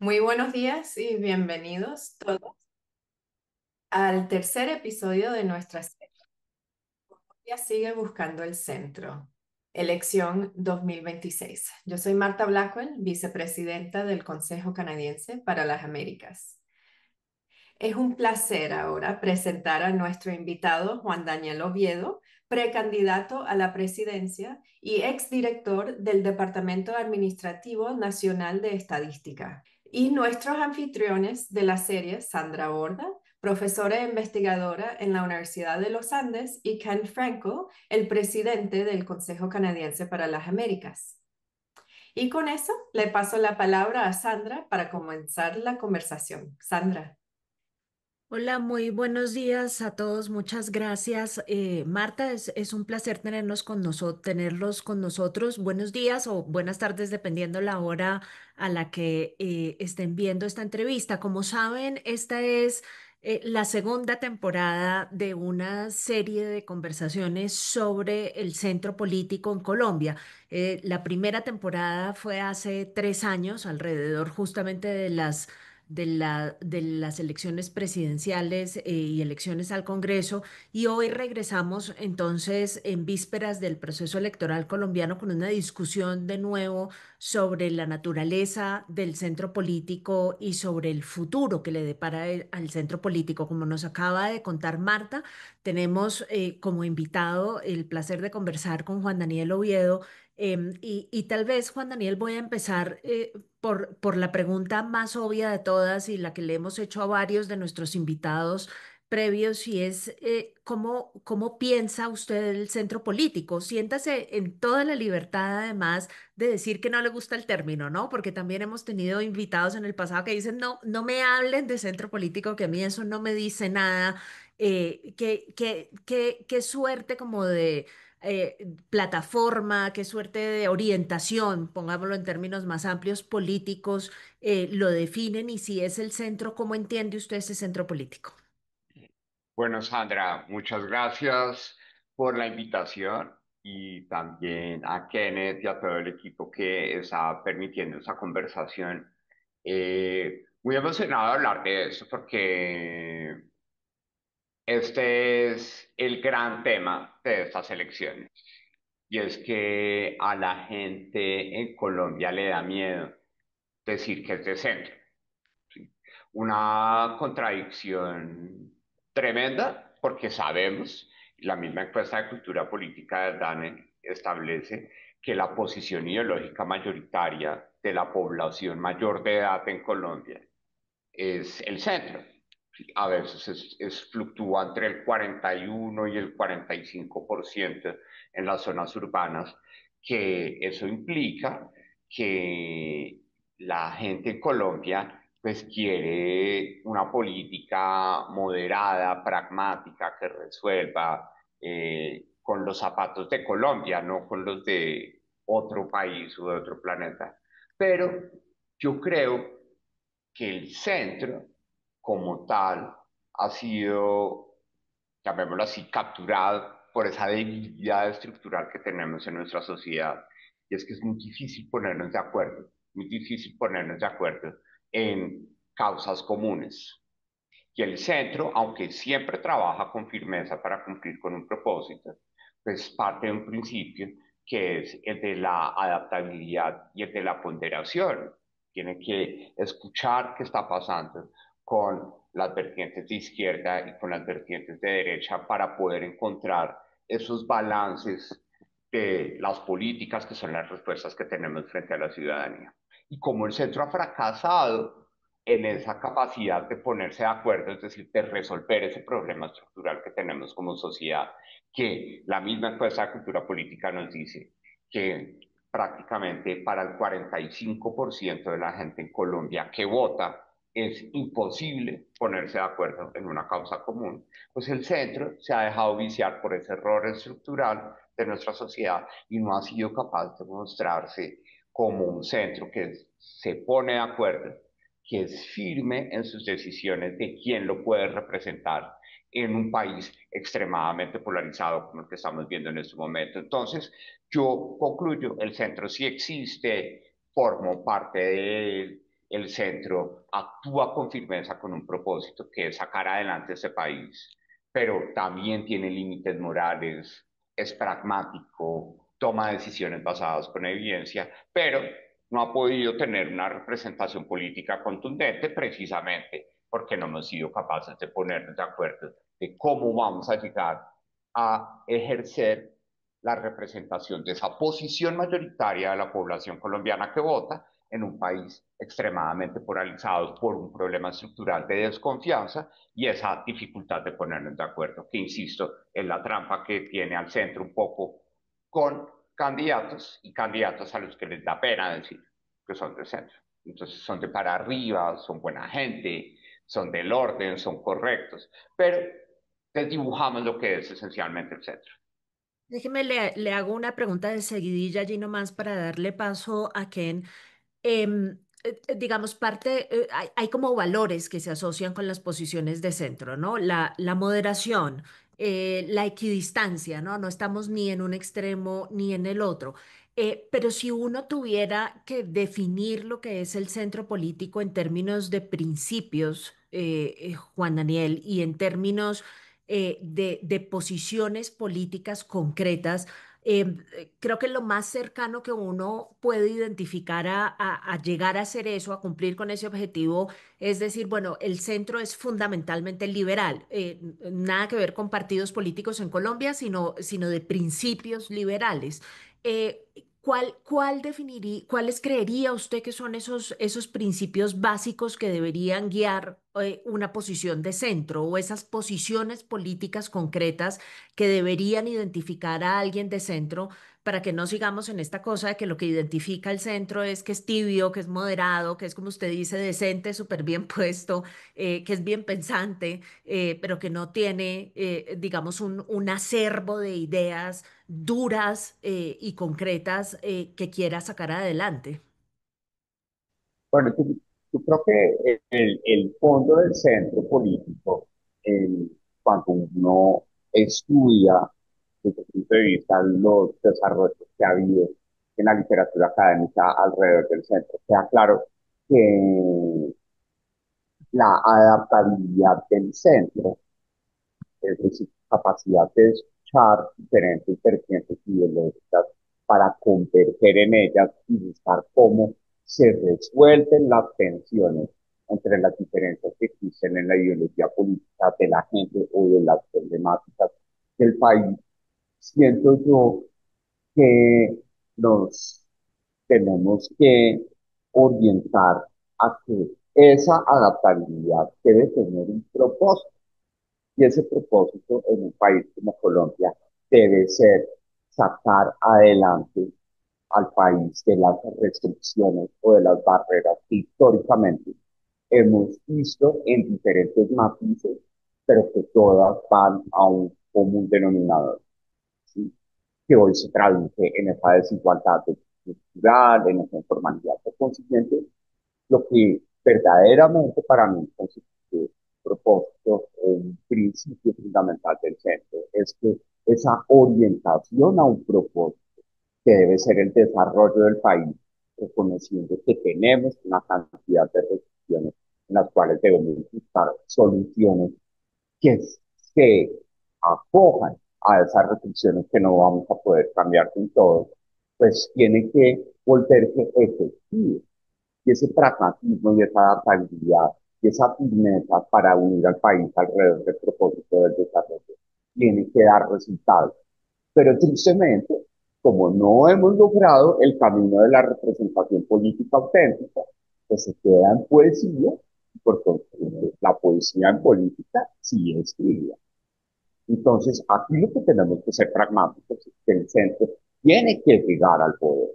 Muy buenos días y bienvenidos todos al tercer episodio de nuestra serie. Ya sigue buscando el centro. Elección 2026. Yo soy Marta Blackwell, vicepresidenta del Consejo Canadiense para las Américas. Es un placer ahora presentar a nuestro invitado Juan Daniel Oviedo, precandidato a la presidencia y exdirector del Departamento Administrativo Nacional de Estadística. Y nuestros anfitriones de la serie, Sandra Borda, profesora e investigadora en la Universidad de los Andes, y Ken Frankel, el presidente del Consejo Canadiense para las Américas. Y con eso le paso la palabra a Sandra para comenzar la conversación. Sandra. Hola, muy buenos días a todos. Muchas gracias. Marta, es un placer tenerlos con nosotros. Buenos días o buenas tardes, dependiendo la hora a la que estén viendo esta entrevista. Como saben, esta es la segunda temporada de una serie de conversaciones sobre el centro político en Colombia. La primera temporada fue hace 3 años, alrededor justamente de las elecciones presidenciales y elecciones al Congreso. Y hoy regresamos entonces en vísperas del proceso electoral colombiano con una discusión de nuevo sobre la naturaleza del centro político y sobre el futuro que le depara al centro político. Como nos acaba de contar Marta, tenemos como invitado el placer de conversar con Juan Daniel Oviedo. Y tal vez, Juan Daniel, voy a empezar por la pregunta más obvia de todas y la que le hemos hecho a varios de nuestros invitados previos, y es ¿cómo piensa usted el centro político? Siéntase en toda la libertad, además, de decir que no le gusta el término, ¿no? Porque también hemos tenido invitados en el pasado que dicen, no, no me hablen de centro político, que a mí eso no me dice nada. Qué suerte como de plataforma, qué suerte de orientación, pongámoslo en términos más amplios, políticos, lo definen, y si es el centro, ¿cómo entiende usted ese centro político? Bueno, Sandra, muchas gracias por la invitación y también a Kenneth y a todo el equipo que está permitiendo esa conversación. Muy emocionado de hablar de eso porque este es el gran tema de estas elecciones y es que a la gente en Colombia le da miedo decir que es de centro. ¿Sí? Una contradicción tremenda porque sabemos, la misma encuesta de cultura política de DANE establece que la posición ideológica mayoritaria de la población mayor de edad en Colombia es el centro. A veces fluctúa entre el 41 y el 45% en las zonas urbanas, que eso implica que la gente en Colombia pues quiere una política moderada, pragmática, que resuelva con los zapatos de Colombia, no con los de otro país o de otro planeta. Pero yo creo que el centro como tal ha sido, llamémoslo así, capturado por esa debilidad estructural que tenemos en nuestra sociedad. Y es que es muy difícil ponernos de acuerdo, muy difícil ponernos de acuerdo en causas comunes. Y el centro, aunque siempre trabaja con firmeza para cumplir con un propósito, pues parte de un principio que es el de la adaptabilidad y el de la ponderación. Tiene que escuchar qué está pasando con las vertientes de izquierda y con las vertientes de derecha para poder encontrar esos balances de las políticas que son las respuestas que tenemos frente a la ciudadanía. Y como el centro ha fracasado en esa capacidad de ponerse de acuerdo, es decir, de resolver ese problema estructural que tenemos como sociedad, que la misma encuesta de cultura política nos dice que prácticamente para el 45% de la gente en Colombia que vota es imposible ponerse de acuerdo en una causa común. Pues el centro se ha dejado viciar por ese error estructural de nuestra sociedad y no ha sido capaz de mostrarse como un centro que se pone de acuerdo, que es firme en sus decisiones de quién lo puede representar en un país extremadamente polarizado como el que estamos viendo en este momento. Entonces, yo concluyo, el centro sí existe, formó parte de él, el centro actúa con firmeza con un propósito que es sacar adelante ese país, pero también tiene límites morales, es pragmático, toma decisiones basadas con evidencia, pero no ha podido tener una representación política contundente precisamente porque no hemos sido capaces de ponernos de acuerdo de cómo vamos a llegar a ejercer la representación de esa posición mayoritaria de la población colombiana que vota en un país extremadamente polarizado por un problema estructural de desconfianza y esa dificultad de ponernos de acuerdo, que insisto, es la trampa que tiene al centro un poco con candidatos y candidatos a los que les da pena decir que son del centro. Entonces son de para arriba, son buena gente, son del orden, son correctos, pero desdibujamos lo que es esencialmente el centro. Déjeme, le hago una pregunta de seguidilla allí nomás para darle paso a Ken. Digamos, hay como valores que se asocian con las posiciones de centro, ¿no? La moderación, la equidistancia, ¿no? No estamos ni en un extremo ni en el otro. Pero si uno tuviera que definir lo que es el centro político en términos de principios, Juan Daniel, y en términos de posiciones políticas concretas, creo que lo más cercano que uno puede identificar a llegar a hacer eso, a cumplir con ese objetivo, es decir, bueno, el centro es fundamentalmente liberal, nada que ver con partidos políticos en Colombia, sino de principios liberales. ¿Cuáles creería usted que son esos principios básicos que deberían guiar una posición de centro o esas posiciones políticas concretas que deberían identificar a alguien de centro para que no sigamos en esta cosa de que lo que identifica el centro es que es tibio, que es moderado, que es como usted dice, decente, súper bien puesto, que es bien pensante, pero que no tiene, digamos, un acervo de ideas duras y concretas que quiera sacar adelante? Bueno, yo creo que el fondo del centro político, cuando uno estudia desde el punto de vista los desarrollos que ha habido en la literatura académica alrededor del centro, queda claro que la adaptabilidad del centro, es decir, capacidad de escuchar diferentes vertientes ideológicas para converger en ellas y buscar cómo se resuelven las tensiones entre las diferencias que existen en la ideología política de la gente o de las problemáticas del país. Siento yo que nos tenemos que orientar a que esa adaptabilidad debe tener un propósito y ese propósito en un país como Colombia debe ser sacar adelante al país de las restricciones o de las barreras que históricamente hemos visto en diferentes matices, pero que todas van a un común denominador, ¿sí? Que hoy se traduce en esa desigualdad estructural, en esa informalidad. Por consiguiente, lo que verdaderamente para mí constituye un propósito o un principio fundamental del centro es que esa orientación a un propósito que debe ser el desarrollo del país, reconociendo que tenemos una cantidad de restricciones en las cuales debemos buscar soluciones que se acojan a esas restricciones que no vamos a poder cambiar con todo, pues tiene que volverse efectivo y ese pragmatismo y esa adaptabilidad y esa firmeza para unir al país alrededor del propósito del desarrollo tiene que dar resultados. Pero tristemente, como no hemos logrado el camino de la representación política auténtica, pues se queda en poesía, porque la poesía en política sí es escribida. Entonces, aquí lo que tenemos que ser pragmáticos es que el centro tiene que llegar al poder,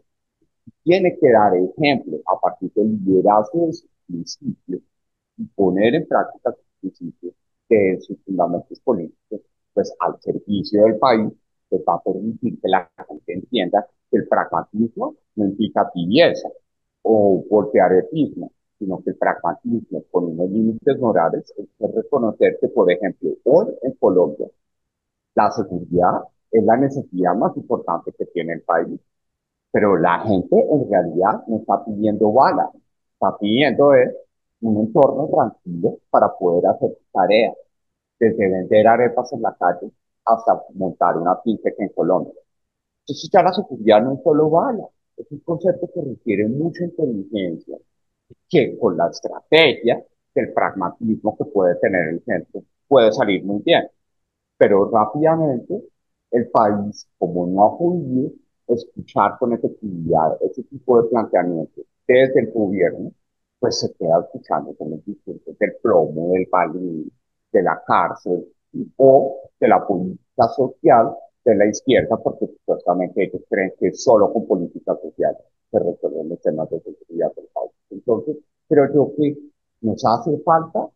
tiene que dar ejemplo a partir del liderazgo de sus principios y poner en práctica sus principios de sus fundamentos políticos, pues al servicio del país, que va a permitir que la gente entienda que el pragmatismo no implica tibieza o voltearetismo, sino que el pragmatismo con unos límites morales es reconocer que, por ejemplo, hoy en Colombia, la seguridad es la necesidad más importante que tiene el país, pero la gente en realidad no está pidiendo balas, está pidiendo es un entorno tranquilo para poder hacer tareas, desde vender arepas en la calle hasta montar una fintech en Colombia. Entonces ya la seguridad no es solo bala, es un concepto que requiere mucha inteligencia, que con la estrategia del pragmatismo que puede tener el centro puede salir muy bien. Pero rápidamente el país, como no ha podido escuchar con efectividad ese tipo de planteamientos desde el gobierno, pues se queda escuchando con los discursos del plomo, del balín, de la cárcel o de la política social de la izquierda, porque supuestamente ellos creen que solo con política social se resuelven los temas de seguridad del país. Entonces, creo yo que nos hace falta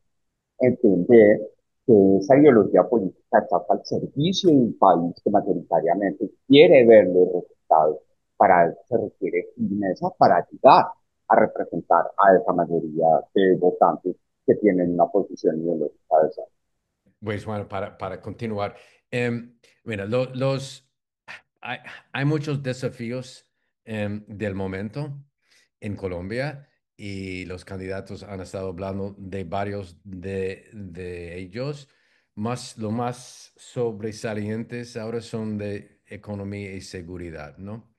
entender que esa ideología política está al servicio de un país que mayoritariamente quiere ver los resultados. Para eso se requiere firmeza para ayudar a representar a esa mayoría de votantes que tienen una posición ideológica de esa. Pues bueno, para continuar, mira, hay, hay muchos desafíos del momento en Colombia y los candidatos han estado hablando de varios de ellos. Lo más sobresalientes ahora son de economía y seguridad, ¿no?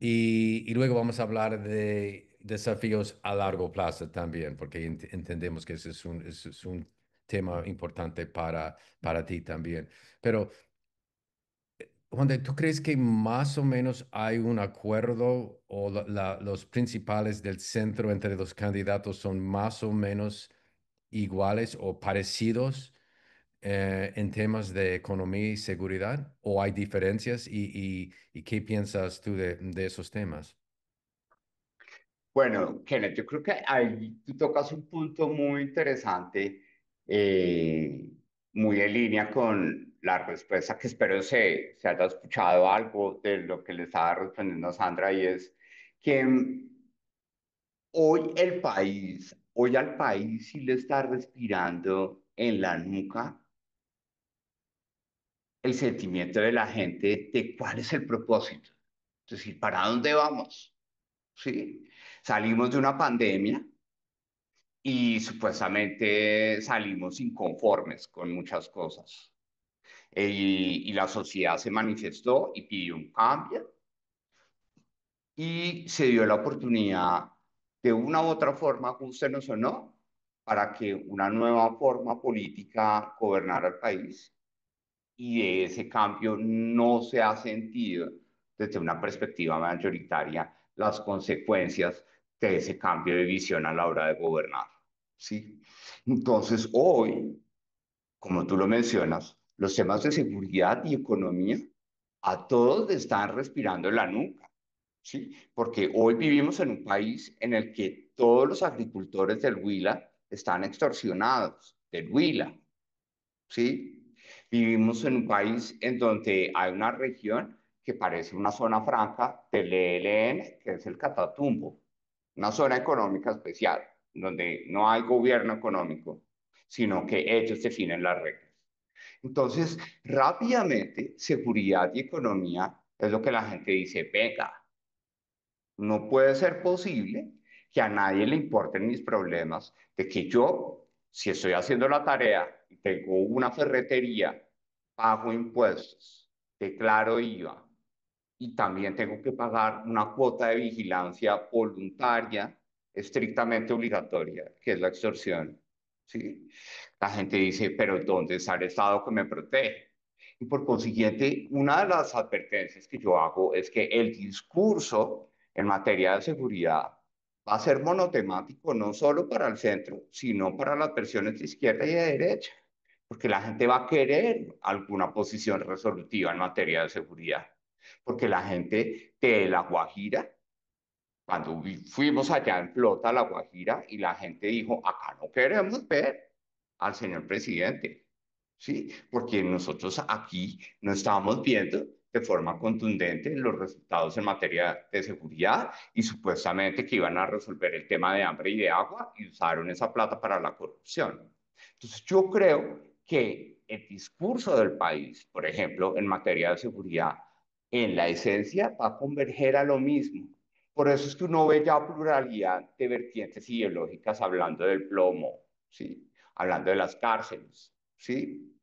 Y luego vamos a hablar de desafíos a largo plazo también, porque entendemos que ese es un tema importante para ti también. Pero, Juan, ¿tú crees que más o menos hay un acuerdo o los principales del centro entre los candidatos son más o menos iguales o parecidos en temas de economía y seguridad? ¿O hay diferencias? ¿Y qué piensas tú de esos temas? Bueno, Kenneth, yo creo que ahí tú tocas un punto muy interesante, eh, muy en línea con la respuesta que espero se haya escuchado algo de lo que le estaba respondiendo a Sandra, y es que hoy al país sí le está respirando en la nuca el sentimiento de la gente de cuál es el propósito. Es decir, ¿para dónde vamos? ¿Sí? Salimos de una pandemia y supuestamente salimos inconformes con muchas cosas. Y la sociedad se manifestó y pidió un cambio y se dio la oportunidad de una u otra forma, gustenos o no, para que una nueva forma política gobernara el país, y de ese cambio no se ha sentido desde una perspectiva mayoritaria las consecuencias de ese cambio de visión a la hora de gobernar. ¿Sí? Entonces, hoy, como tú lo mencionas, los temas de seguridad y economía a todos le están respirando en la nuca. ¿Sí? Porque hoy vivimos en un país en el que todos los agricultores del Huila están extorsionados, del Huila, ¿sí? Vivimos en un país en donde hay una región que parece una zona franca del ELN, que es el Catatumbo, una zona económica especial, donde no hay gobierno económico, sino que ellos definen las reglas. Entonces, rápidamente, seguridad y economía es lo que la gente dice, venga, no puede ser posible que a nadie le importen mis problemas, de que yo, si estoy haciendo la tarea y tengo una ferretería, pago impuestos, declaro IVA y también tengo que pagar una cuota de vigilancia voluntaria, estrictamente obligatoria, que es la extorsión. ¿Sí? La gente dice, pero ¿dónde está el Estado que me protege? Y por consiguiente, una de las advertencias que yo hago es que el discurso en materia de seguridad va a ser monotemático no solo para el centro, sino para las versiones de izquierda y de derecha, porque la gente va a querer alguna posición resolutiva en materia de seguridad, porque la gente de La Guajira, cuando fuimos allá en flota a La Guajira, y la gente dijo, acá no queremos ver al señor presidente, ¿sí? Porque nosotros aquí no estábamos viendo de forma contundente los resultados en materia de seguridad, y supuestamente que iban a resolver el tema de hambre y de agua y usaron esa plata para la corrupción. Entonces yo creo que el discurso del país, por ejemplo, en materia de seguridad, en la esencia va a converger a lo mismo. Por eso es que uno ve ya pluralidad de vertientes ideológicas hablando del plomo, ¿sí? Hablando de las cárceles, ¿sí?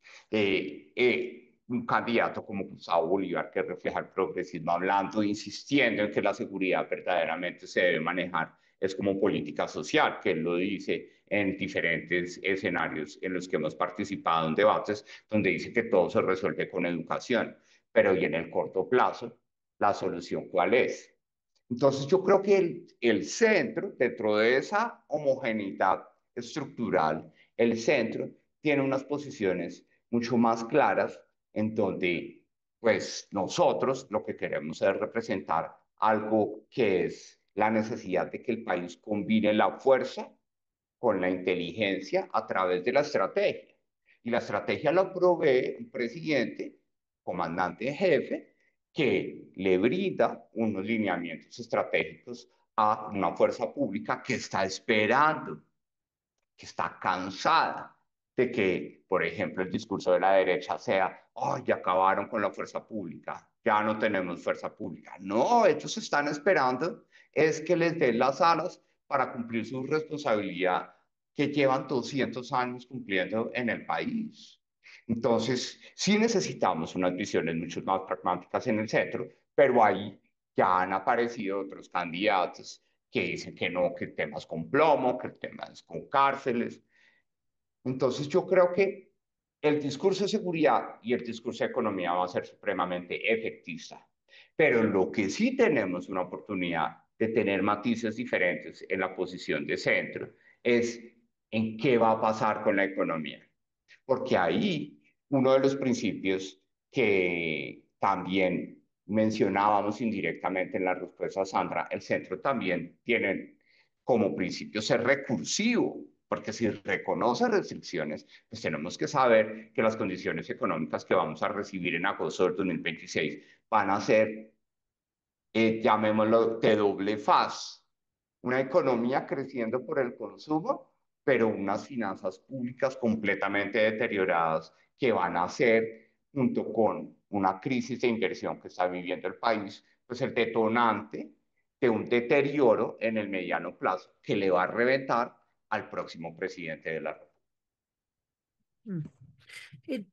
Un candidato como Gustavo Bolívar que refleja el progresismo hablando, insistiendo en que la seguridad verdaderamente se debe manejar, es como política social, que él lo dice en diferentes escenarios en los que hemos participado en debates, donde dice que todo se resuelve con educación, pero y en el corto plazo, ¿la solución cuál es? Entonces yo creo que el centro, dentro de esa homogeneidad estructural, el centro tiene unas posiciones mucho más claras en donde pues nosotros lo que queremos es representar algo que es la necesidad de que el país combine la fuerza con la inteligencia a través de la estrategia. Y la estrategia la provee un presidente, comandante en jefe, que le brinda unos lineamientos estratégicos a una fuerza pública que está esperando, que está cansada de que, por ejemplo, el discurso de la derecha sea, oh, ya acabaron con la fuerza pública, ya no tenemos fuerza pública. No, ellos están esperando es que les den las alas para cumplir su responsabilidad que llevan 200 años cumpliendo en el país. Entonces, sí necesitamos unas visiones mucho más pragmáticas en el centro, pero ahí ya han aparecido otros candidatos que dicen que no, que el tema es con plomo, que el tema es con cárceles. Entonces yo creo que el discurso de seguridad y el discurso de economía va a ser supremamente efectista. Pero lo que sí tenemos una oportunidad de tener matices diferentes en la posición de centro es en qué va a pasar con la economía. Porque ahí uno de los principios que también mencionábamos indirectamente en la respuesta a Sandra, el centro también tiene como principio ser recursivo, porque si reconoce restricciones, pues tenemos que saber que las condiciones económicas que vamos a recibir en agosto del 2026 van a ser, llamémoslo, de doble faz. Una economía creciendo por el consumo, pero unas finanzas públicas completamente deterioradas que van a ser, junto con una crisis de inversión que está viviendo el país, pues el detonante de un deterioro en el mediano plazo que le va a reventar al próximo presidente de la República. Mm.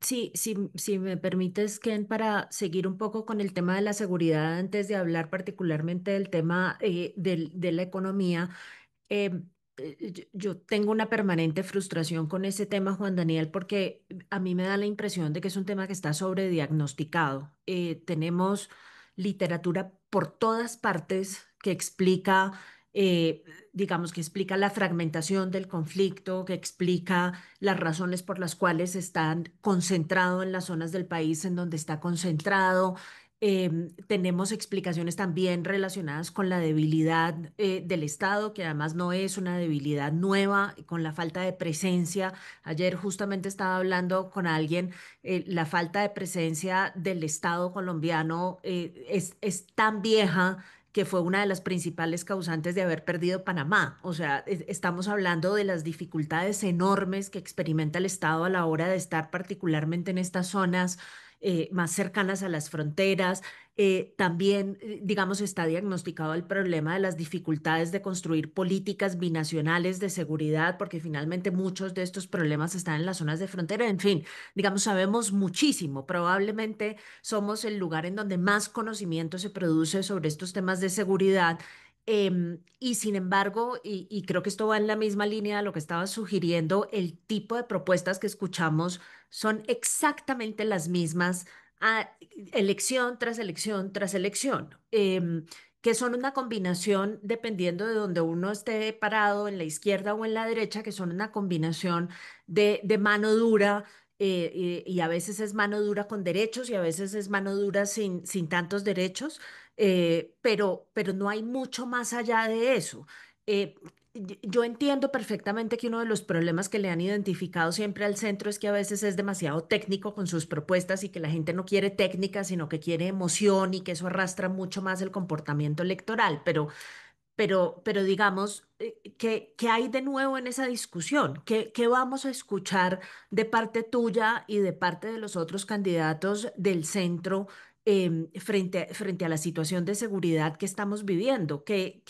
Sí, si me permites, Ken, para seguir un poco con el tema de la seguridad, antes de hablar particularmente del tema de la economía. Eh, yo tengo una permanente frustración con ese tema, Juan Daniel, porque a mí me da la impresión de que es un tema que está sobrediagnosticado. Tenemos literatura por todas partes que explica, eh, digamos, que explica la fragmentación del conflicto, que explica las razones por las cuales están concentrado en las zonas del país en donde está concentrado. Tenemos explicaciones también relacionadas con la debilidad del Estado, que además no es una debilidad nueva, con la falta de presencia. Ayer justamente estaba hablando con alguien, la falta de presencia del Estado colombiano es tan vieja que fue una de las principales causantes de haber perdido Panamá. O sea, estamos hablando de las dificultades enormes que experimenta el Estado a la hora de estar particularmente en estas zonas más cercanas a las fronteras. También, digamos, está diagnosticado el problema de las dificultades de construir políticas binacionales de seguridad, porque finalmente muchos de estos problemas están en las zonas de frontera. En fin, digamos, sabemos muchísimo. Probablemente somos el lugar en donde más conocimiento se produce sobre estos temas de seguridad. Y sin embargo, y creo que esto va en la misma línea de lo que estaba sugiriendo, el tipo de propuestas que escuchamos son exactamente las mismas elección tras elección tras elección, que son una combinación, dependiendo de donde uno esté parado, en la izquierda o en la derecha, que son una combinación de mano dura. Y a veces es mano dura con derechos y a veces es mano dura sin tantos derechos, pero no hay mucho más allá de eso. Eh, yo entiendo perfectamente que uno de los problemas que le han identificado siempre al centro es que a veces es demasiado técnico con sus propuestas y que la gente no quiere técnica, sino que quiere emoción y que eso arrastra mucho más el comportamiento electoral. Pero digamos, ¿qué hay de nuevo en esa discusión? ¿Qué vamos a escuchar de parte tuya y de parte de los otros candidatos del centro? frente a la situación de seguridad que estamos viviendo. ¿Qué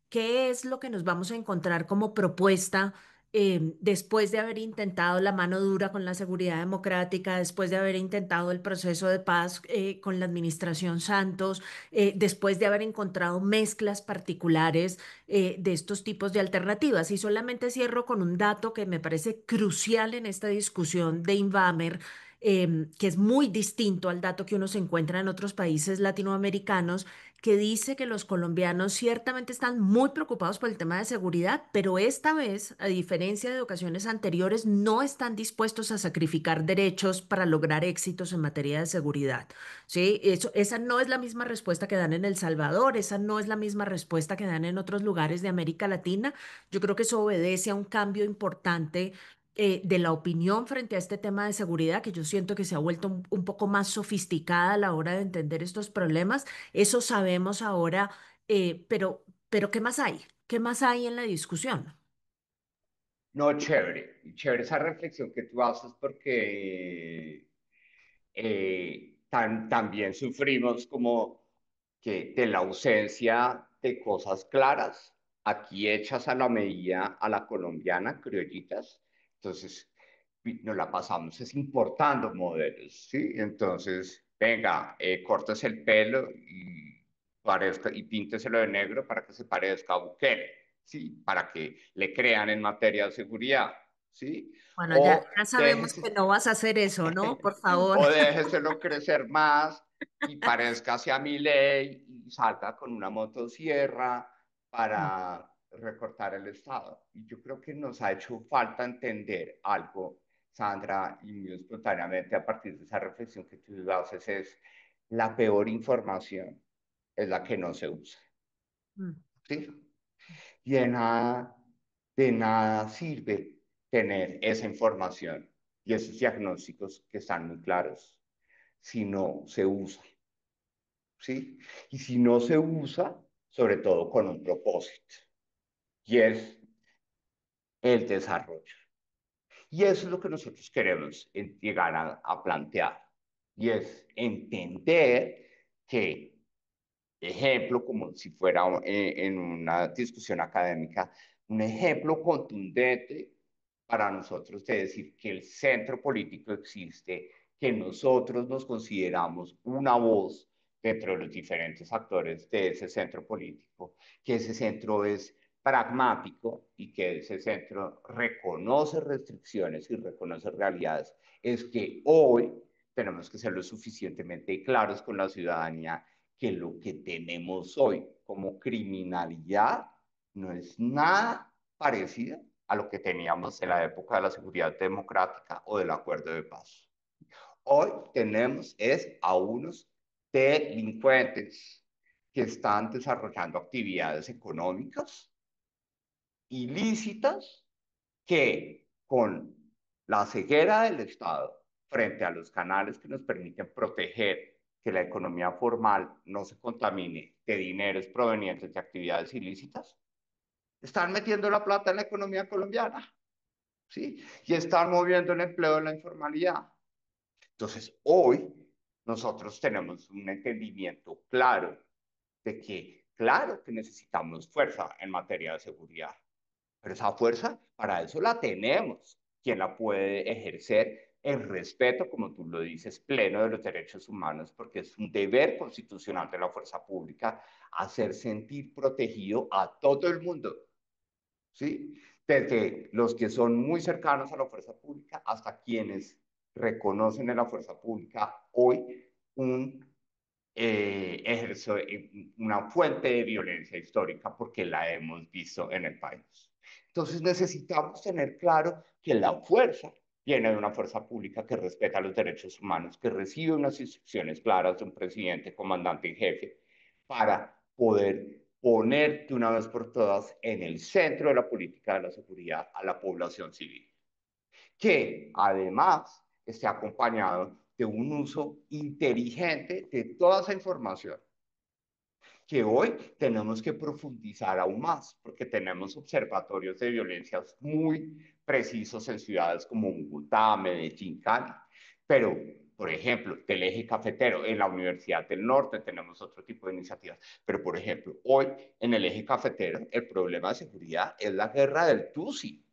es lo que nos vamos a encontrar como propuesta después de haber intentado la mano dura con la seguridad democrática, después de haber intentado el proceso de paz con la administración Santos, después de haber encontrado mezclas particulares de estos tipos de alternativas? Y solamente cierro con un dato que me parece crucial en esta discusión de Invamer, que es muy distinto al dato que uno se encuentra en otros países latinoamericanos, que dice que los colombianos ciertamente están muy preocupados por el tema de seguridad, pero esta vez, a diferencia de ocasiones anteriores, no están dispuestos a sacrificar derechos para lograr éxitos en materia de seguridad. ¿Sí? Esa no es la misma respuesta que dan en El Salvador, esa no es la misma respuesta que dan en otros lugares de América Latina. Yo creo que eso obedece a un cambio importante de la opinión frente a este tema de seguridad, que yo siento que se ha vuelto un poco más sofisticada a la hora de entender estos problemas. Eso sabemos ahora, pero ¿qué más hay? ¿Qué más hay en la discusión? No, chévere, chévere esa reflexión que tú haces porque también sufrimos como que de la ausencia de cosas claras, aquí hechas a la medida a la colombiana, criollitas. Entonces, nos la pasamos es importando modelos, ¿sí? Entonces, venga, cortes el pelo y pínteselo de negro para que se parezca a Bukele, ¿sí? Para que le crean en materia de seguridad, ¿sí? Bueno, O ya sabemos déjese que no vas a hacer eso, ¿no? Por favor. o déjeselo crecer más y parezca hacia mi ley y salga con una motosierra para recortar el Estado. Y yo creo que nos ha hecho falta entender algo, Sandra, y muy espontáneamente a partir de esa reflexión que tú haces es la peor información es la que no se usa, Mm, ¿sí? Y de nada sirve tener esa información y esos diagnósticos que están muy claros si no se usa, ¿sí? Y si no se usa, sobre todo con un propósito, y es el desarrollo. Y eso es lo que nosotros queremos llegar a plantear, y es entender que, ejemplo, como si fuera en una discusión académica, un ejemplo contundente para nosotros de decir que el centro político existe, que nosotros nos consideramos una voz dentro de los diferentes actores de ese centro político, que ese centro es pragmático y que ese centro reconoce restricciones y reconoce realidades, es que hoy tenemos que ser lo suficientemente claros con la ciudadanía que lo que tenemos hoy como criminalidad no es nada parecido a lo que teníamos en la época de la seguridad democrática o del acuerdo de paz. Hoy tenemos es a unos delincuentes que están desarrollando actividades económicas ilícitas que con la ceguera del Estado frente a los canales que nos permiten proteger que la economía formal no se contamine de dineros provenientes de actividades ilícitas, están metiendo la plata en la economía colombiana, ¿sí? Y están moviendo el empleo en la informalidad. Entonces, hoy nosotros tenemos un entendimiento claro de que, claro que necesitamos fuerza en materia de seguridad, pero esa fuerza, para eso la tenemos. Quien la puede ejercer el respeto, como tú lo dices, pleno de los derechos humanos, porque es un deber constitucional de la fuerza pública hacer sentir protegido a todo el mundo, ¿sí? Desde los que son muy cercanos a la fuerza pública hasta quienes reconocen en la fuerza pública hoy un ejerce una fuente de violencia histórica porque la hemos visto en el país. Entonces necesitamos tener claro que la fuerza viene de una fuerza pública que respeta los derechos humanos, que recibe unas instrucciones claras de un presidente, comandante en jefe, para poder poner de una vez por todas en el centro de la política de la seguridad a la población civil, que además esté acompañado de un uso inteligente de toda esa información que hoy tenemos que profundizar aún más, porque tenemos observatorios de violencias muy precisos en ciudades como Bogotá, Medellín, Cali, pero por ejemplo, del eje cafetero. En la Universidad del Norte tenemos otro tipo de iniciativas. Pero, por ejemplo, hoy en el eje cafetero, el problema de seguridad es la guerra del Tusi.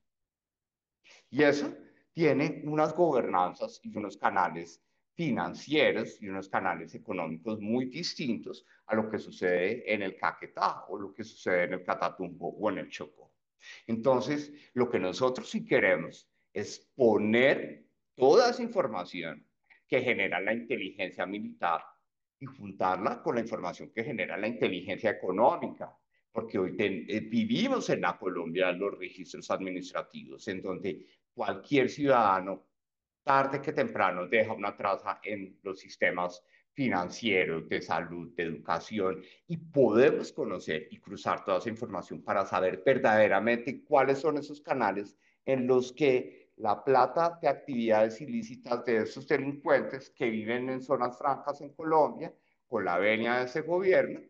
Y eso tiene unas gobernanzas y unos canales financieros y unos canales económicos muy distintos a lo que sucede en el Caquetá o lo que sucede en el Catatumbo o en el Chocó. Entonces, lo que nosotros sí queremos es poner toda esa información que genera la inteligencia militar y juntarla con la información que genera la inteligencia económica, porque hoy vivimos en la Colombia de los registros administrativos, en donde cualquier ciudadano, tarde que temprano, deja una traza en los sistemas financieros, de salud, de educación, y podemos conocer y cruzar toda esa información para saber verdaderamente cuáles son esos canales en los que la plata de actividades ilícitas de esos delincuentes que viven en zonas francas en Colombia, con la venia de ese gobierno,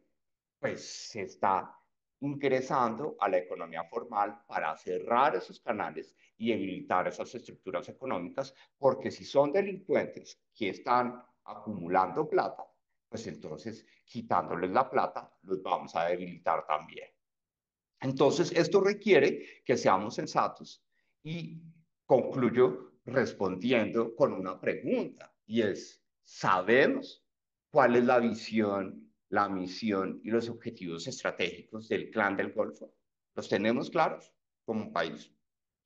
pues se está ingresando a la economía formal para cerrar esos canales y habilitar esas estructuras económicas, porque si son delincuentes que están acumulando plata, pues entonces quitándoles la plata los vamos a debilitar también. Entonces, esto requiere que seamos sensatos y concluyo respondiendo con una pregunta y es, ¿sabemos cuál es la visión, la misión y los objetivos estratégicos del Clan del Golfo? ¿Los tenemos claros como país?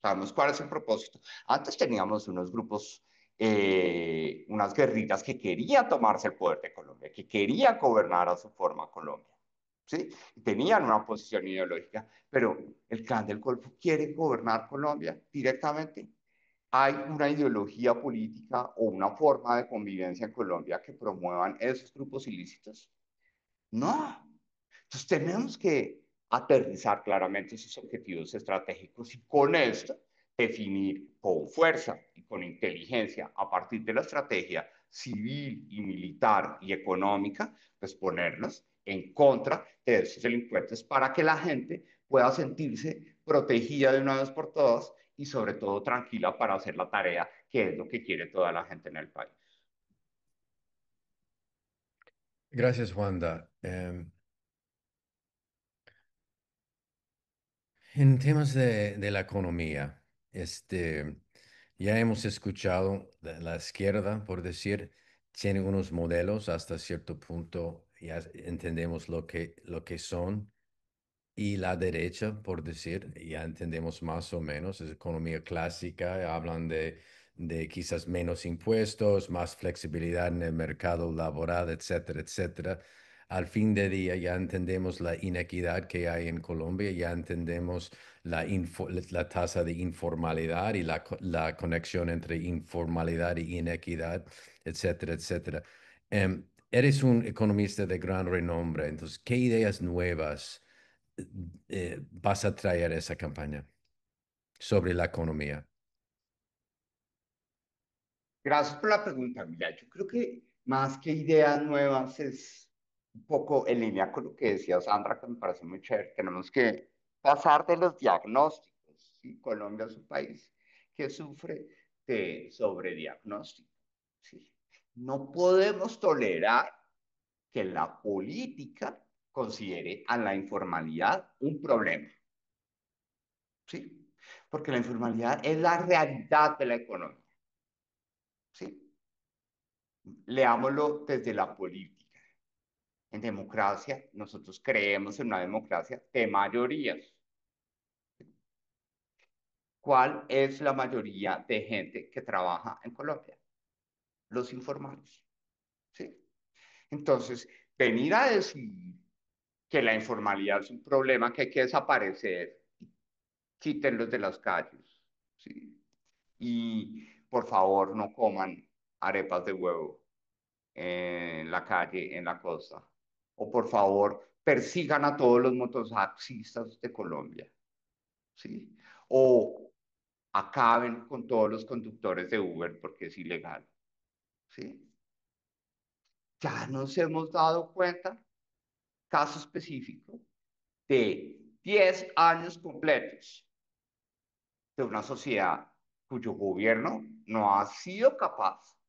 ¿Sabemos cuál es el propósito? Antes teníamos unos grupos, unas guerrillas que querían tomarse el poder de Colombia, que querían gobernar a su forma Colombia. ¿Sí? Tenían una posición ideológica, pero el Clan del Golfo quiere gobernar Colombia directamente. ¿Hay una ideología política o una forma de convivencia en Colombia que promuevan esos grupos ilícitos? No. Entonces tenemos que aterrizar claramente esos objetivos estratégicos y con esto definir con fuerza y con inteligencia a partir de la estrategia civil y militar y económica, pues ponernos en contra de esos delincuentes para que la gente pueda sentirse protegida de una vez por todas y sobre todo tranquila para hacer la tarea que es lo que quiere toda la gente en el país. Gracias, Wanda. En temas de la economía, ya hemos escuchado la izquierda, por decir, tiene unos modelos hasta cierto punto, ya entendemos lo que son. Y la derecha, por decir, ya entendemos más o menos, es economía clásica, hablan de quizás menos impuestos, más flexibilidad en el mercado laboral, etcétera, etcétera. Al fin de día ya entendemos la inequidad que hay en Colombia, ya entendemos la tasa de informalidad y la conexión entre informalidad y inequidad, etcétera, etcétera. Eres un economista de gran renombre, entonces, ¿qué ideas nuevas vas a traer esa campaña sobre la economía? Gracias por la pregunta, mira. Yo creo que más que ideas nuevas es un poco en línea con lo que decía Sandra, que me parece muy chévere. Tenemos que pasar de los diagnósticos. ¿Sí? Colombia es un país que sufre de sobrediagnóstico. ¿Sí? No podemos tolerar que la política considere a la informalidad un problema. ¿Sí? Porque la informalidad es la realidad de la economía. ¿Sí? Leámoslo desde la política. En democracia, nosotros creemos en una democracia de mayorías. ¿Cuál es la mayoría de gente que trabaja en Colombia? Los informales. ¿Sí? Entonces, venir a decir que la informalidad es un problema que hay que desaparecer, quítenlos de las calles. ¿Sí? Y por favor, no coman arepas de huevo en la calle, en la costa. O por favor, persigan a todos los mototaxistas de Colombia, ¿sí? O acaben con todos los conductores de Uber porque es ilegal, ¿sí? Ya nos hemos dado cuenta, caso específico, de 10 años completos de una sociedad cuyo gobierno no ha sido capaz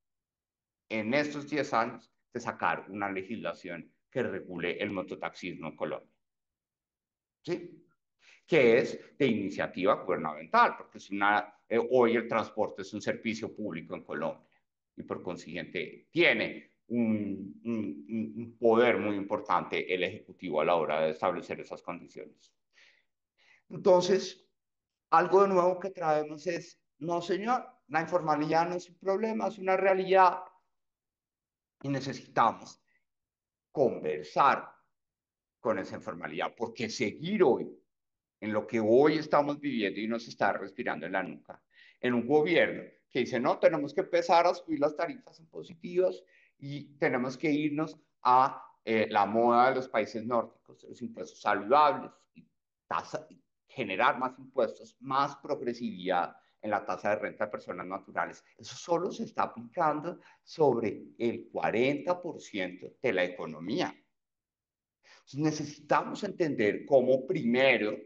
en estos 10 años de sacar una legislación que regule el mototaxismo en Colombia, ¿sí? Que es de iniciativa gubernamental, porque hoy el transporte es un servicio público en Colombia y por consiguiente tiene un poder muy importante el Ejecutivo a la hora de establecer esas condiciones. Entonces, algo de nuevo que traemos es, no señor, la informalidad no es un problema, es una realidad y necesitamos conversar con esa informalidad, porque seguir hoy en lo que hoy estamos viviendo y nos está respirando en la nuca, en un gobierno que dice, no, tenemos que empezar a subir las tarifas impositivas y tenemos que irnos a la moda de los países nórdicos, de los impuestos saludables, y generar más impuestos, más progresividad en la tasa de renta de personas naturales. Eso solo se está aplicando sobre el 40% de la economía. Entonces necesitamos entender cómo primero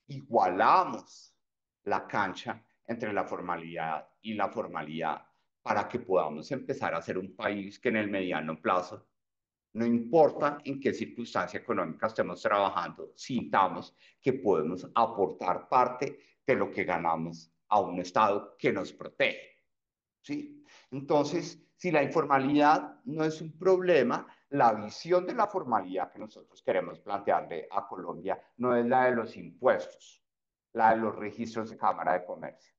igualamos la cancha entre la formalidad y la formalidad para que podamos empezar a ser un país que en el mediano plazo, no importa en qué circunstancia económica estemos trabajando, sintamos que podemos aportar parte de lo que ganamos a un Estado que nos protege. ¿Sí? Entonces, si la informalidad no es un problema, la visión de la formalidad que nosotros queremos plantearle a Colombia no es la de los impuestos, la de los registros de Cámara de Comercio,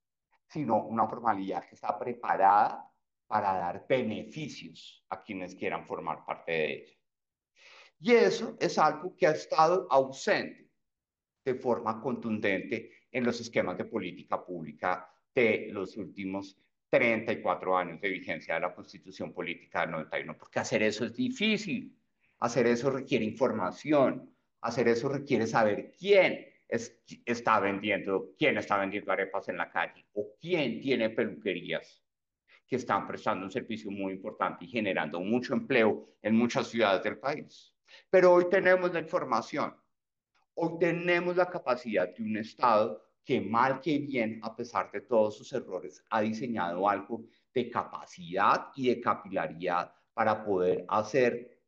sino una formalidad que está preparada para dar beneficios a quienes quieran formar parte de ella. Y eso es algo que ha estado ausente de forma contundente en los esquemas de política pública de los últimos 34 años de vigencia de la Constitución Política del 91, porque hacer eso es difícil, hacer eso requiere información, hacer eso requiere saber quién está vendiendo arepas en la calle o quién tiene peluquerías que están prestando un servicio muy importante y generando mucho empleo en muchas ciudades del país. Pero hoy tenemos la información. Hoy tenemos la capacidad de un Estado que mal que bien, a pesar de todos sus errores, ha diseñado algo de capacidad y de capilaridad para poder hacer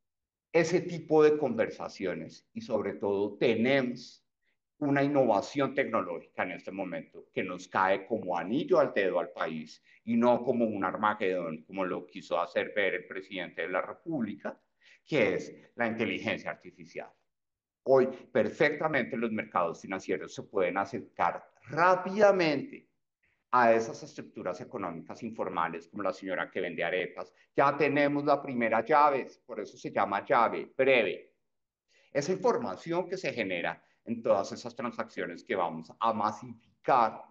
ese tipo de conversaciones. Y sobre todo tenemos una innovación tecnológica en este momento que nos cae como anillo al dedo al país y no como un Armagedón, como lo quiso hacer ver el presidente de la República, que es la inteligencia artificial. Hoy perfectamente los mercados financieros se pueden acercar rápidamente a esas estructuras económicas informales como la señora que vende arepas. Ya tenemos la primera llave, por eso se llama llave breve. Esa información que se genera en todas esas transacciones que vamos a masificar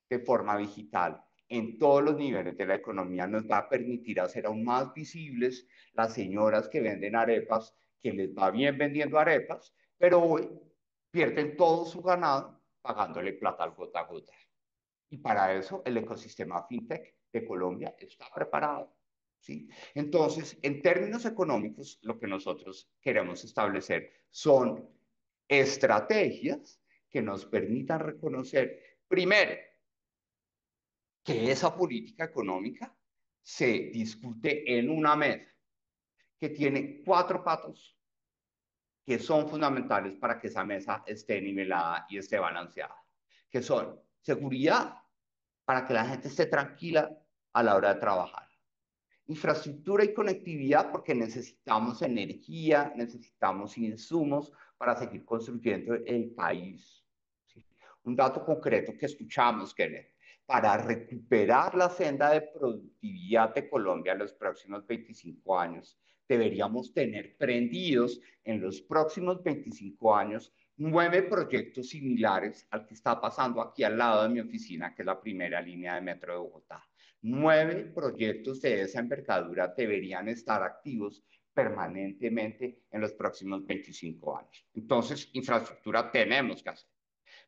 de forma digital en todos los niveles de la economía nos va a permitir hacer aún más visibles las señoras que venden arepas, que les va bien vendiendo arepas, pero hoy pierden todo su ganado pagándole plata al gota a gota. Y para eso el ecosistema fintech de Colombia está preparado. ¿Sí? Entonces, en términos económicos, lo que nosotros queremos establecer son estrategias que nos permitan reconocer, primero, que esa política económica se discute en una mesa que tiene cuatro patos que son fundamentales para que esa mesa esté nivelada y esté balanceada, que son seguridad, para que la gente esté tranquila a la hora de trabajar. Infraestructura y conectividad, porque necesitamos energía, necesitamos insumos para seguir construyendo el país. ¿Sí? Un dato concreto que escuchamos, Kenneth, para recuperar la senda de productividad de Colombia en los próximos 25 años, deberíamos tener prendidos en los próximos 25 años 9 proyectos similares al que está pasando aquí al lado de mi oficina, que es la primera línea de metro de Bogotá. 9 proyectos de esa envergadura deberían estar activos permanentemente en los próximos 25 años. Entonces, infraestructura tenemos que hacer,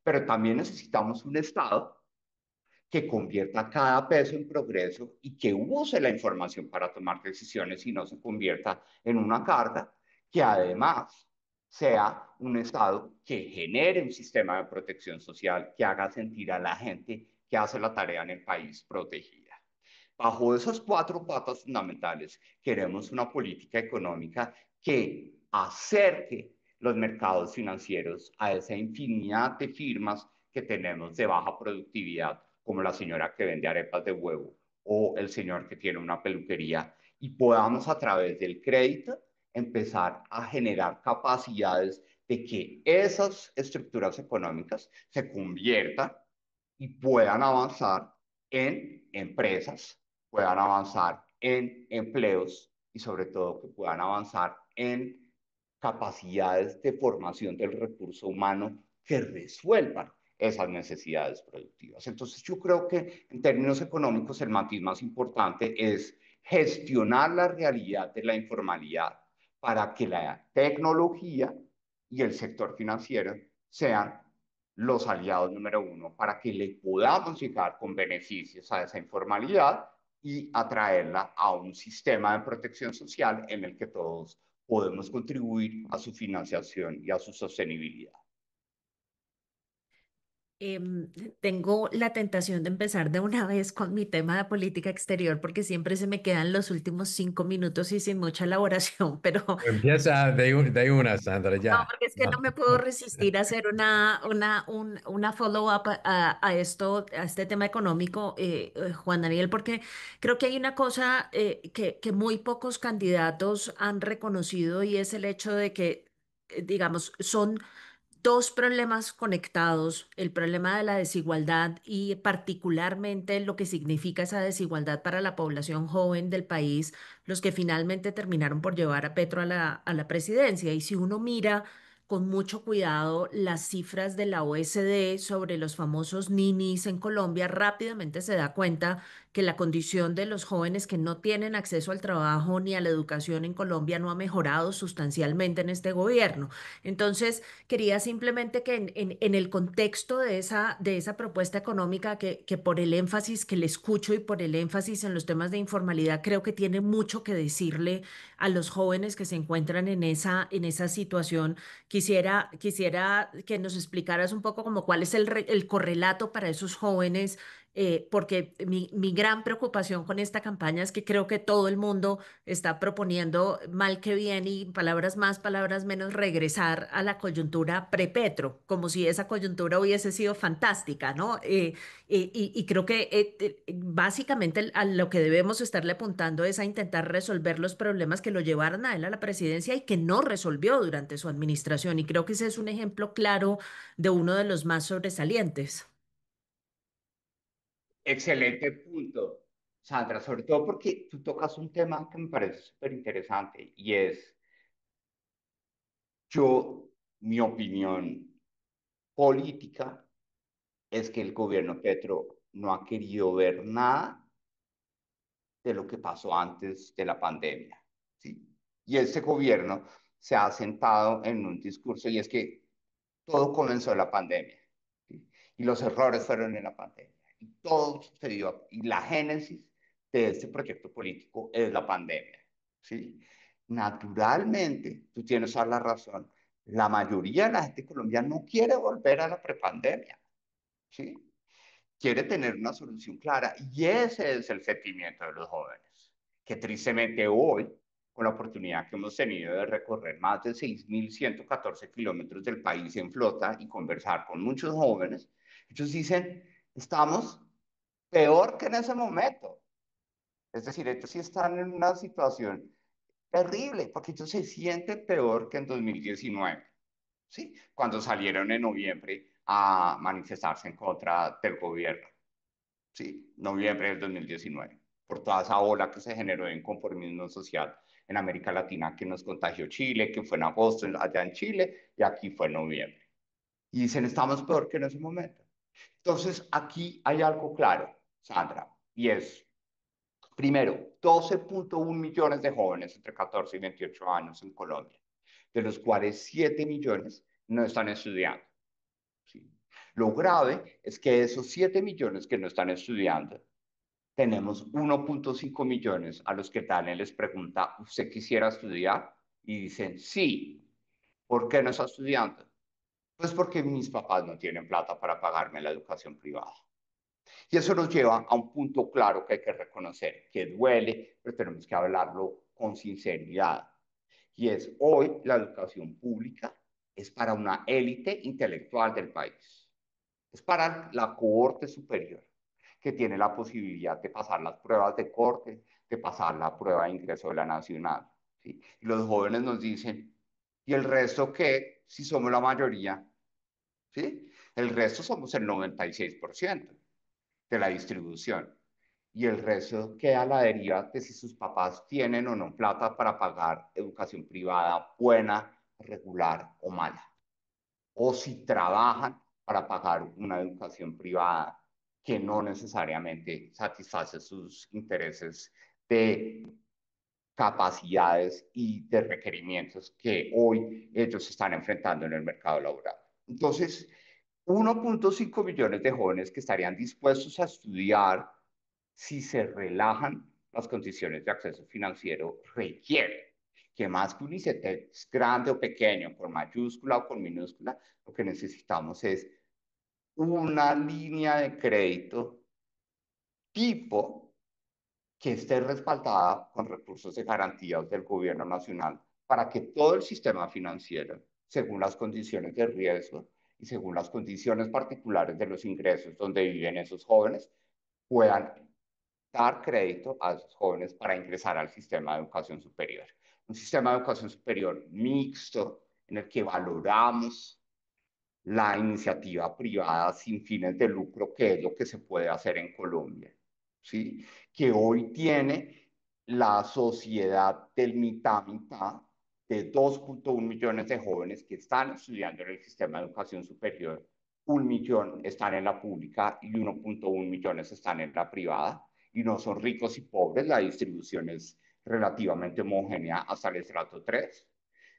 pero también necesitamos un Estado que convierta cada peso en progreso y que use la información para tomar decisiones y no se convierta en una carga, que además sea un Estado que genere un sistema de protección social que haga sentir a la gente que hace la tarea en el país protegida. Bajo esas cuatro patas fundamentales, queremos una política económica que acerque los mercados financieros a esa infinidad de firmas que tenemos de baja productividad, como la señora que vende arepas de huevo o el señor que tiene una peluquería, y podamos a través del crédito empezar a generar capacidades de que esas estructuras económicas se conviertan y puedan avanzar en empresas, puedan avanzar en empleos y sobre todo que puedan avanzar en capacidades de formación del recurso humano que resuelvan esas necesidades productivas. Entonces yo creo que en términos económicos el matiz más importante es gestionar la realidad de la informalidad para que la tecnología y el sector financiero sean los aliados número uno para que le podamos llegar con beneficios a esa informalidad y atraerla a un sistema de protección social en el que todos podemos contribuir a su financiación y a su sostenibilidad. Em, Tengo la tentación de empezar de una vez con mi tema de política exterior porque siempre se me quedan los últimos 5 minutos y sin mucha elaboración, pero Empieza de una, Sandra, no, ya. porque es que no me puedo resistir a hacer una follow-up a esto, a este tema económico, Juan Daniel, porque creo que hay una cosa que muy pocos candidatos han reconocido y es el hecho de que, digamos, son dos problemas conectados, el problema de la desigualdad y particularmente lo que significa esa desigualdad para la población joven del país, los que finalmente terminaron por llevar a Petro a la presidencia. Y si uno mira con mucho cuidado las cifras de la OECD sobre los famosos ninis en Colombia, rápidamente se da cuenta que la condición de los jóvenes que no tienen acceso al trabajo ni a la educación en Colombia no ha mejorado sustancialmente en este gobierno. Entonces, quería simplemente que en el contexto de esa propuesta económica, que por el énfasis que le escucho y por el énfasis en los temas de informalidad, creo que tiene mucho que decirle a los jóvenes que se encuentran en esa situación. Quisiera que nos explicaras un poco como cuál es el correlato para esos jóvenes, porque mi gran preocupación con esta campaña es que creo que todo el mundo está proponiendo mal que bien y palabras más, palabras menos, regresar a la coyuntura prepetro, como si esa coyuntura hubiese sido fantástica, ¿no? Y creo que básicamente a lo que debemos estarle apuntando es a intentar resolver los problemas que lo llevaron a él a la presidencia y que no resolvió durante su administración. Y creo que ese es un ejemplo claro de uno de los más sobresalientes. Excelente punto, Sandra, sobre todo porque tú tocas un tema que me parece súper interesante y es mi opinión política es que el gobierno Petro no ha querido ver nada de lo que pasó antes de la pandemia, ¿sí? Y este gobierno se ha sentado en un discurso y es que todo comenzó en la pandemia, ¿sí? Y los errores fueron en la pandemia. Y todo sucedió. Y la génesis de este proyecto político es la pandemia, ¿sí? Naturalmente, tú tienes toda la razón. La mayoría de la gente colombiana no quiere volver a la prepandemia, ¿sí? Quiere tener una solución clara y ese es el sentimiento de los jóvenes, que tristemente hoy, con la oportunidad que hemos tenido de recorrer más de 6.114 kilómetros del país en flota y conversar con muchos jóvenes, ellos dicen, estamos peor que en ese momento. Es decir, ellos sí están en una situación terrible, porque ellos se sienten peor que en 2019, ¿sí? Cuando salieron en noviembre a manifestarse en contra del gobierno. Sí, noviembre del 2019, por toda esa ola que se generó de inconformismo social en América Latina, que nos contagió Chile, que fue en agosto allá en Chile, y aquí fue en noviembre. Y dicen, estamos peor que en ese momento. Entonces, aquí hay algo claro, Sandra, y es, primero, 12.1 millones de jóvenes entre 14 y 28 años en Colombia, de los cuales 7 millones no están estudiando. ¿Sí? Lo grave es que esos 7 millones que no están estudiando, tenemos 1.5 millones a los que Daniel les pregunta, ¿usted quisiera estudiar? Y dicen, sí. ¿Por qué no está estudiando? Pues porque mis papás no tienen plata para pagarme la educación privada. Y eso nos lleva a un punto claro que hay que reconocer, que duele, pero tenemos que hablarlo con sinceridad. Y es hoy la educación pública es para una élite intelectual del país. Es para la cohorte superior, que tiene la posibilidad de pasar las pruebas de corte, de pasar la prueba de ingreso de la nacional. ¿Sí? Y los jóvenes nos dicen, ¿y el resto qué? Si somos la mayoría, ¿sí? El resto somos el 96% de la distribución. Y el resto queda a la deriva de si sus papás tienen o no plata para pagar educación privada buena, regular o mala. O si trabajan para pagar una educación privada que no necesariamente satisface sus intereses de capacidades y de requerimientos que hoy ellos están enfrentando en el mercado laboral. Entonces, 1.5 millones de jóvenes que estarían dispuestos a estudiar si se relajan las condiciones de acceso financiero requiere que más que un ICETEX grande o pequeño, con mayúscula o con minúscula, lo que necesitamos es una línea de crédito tipo que esté respaldada con recursos de garantías del gobierno nacional para que todo el sistema financiero, según las condiciones de riesgo y según las condiciones particulares de los ingresos donde viven esos jóvenes, puedan dar crédito a esos jóvenes para ingresar al sistema de educación superior. Un sistema de educación superior mixto en el que valoramos la iniciativa privada sin fines de lucro, que es lo que se puede hacer en Colombia, ¿sí? Que hoy tiene la sociedad del mitad-mitad de 2.1 millones de jóvenes que están estudiando en el sistema de educación superior. 1 millón están en la pública y 1.1 millones están en la privada. Y no son ricos y pobres, la distribución es relativamente homogénea hasta el estrato 3.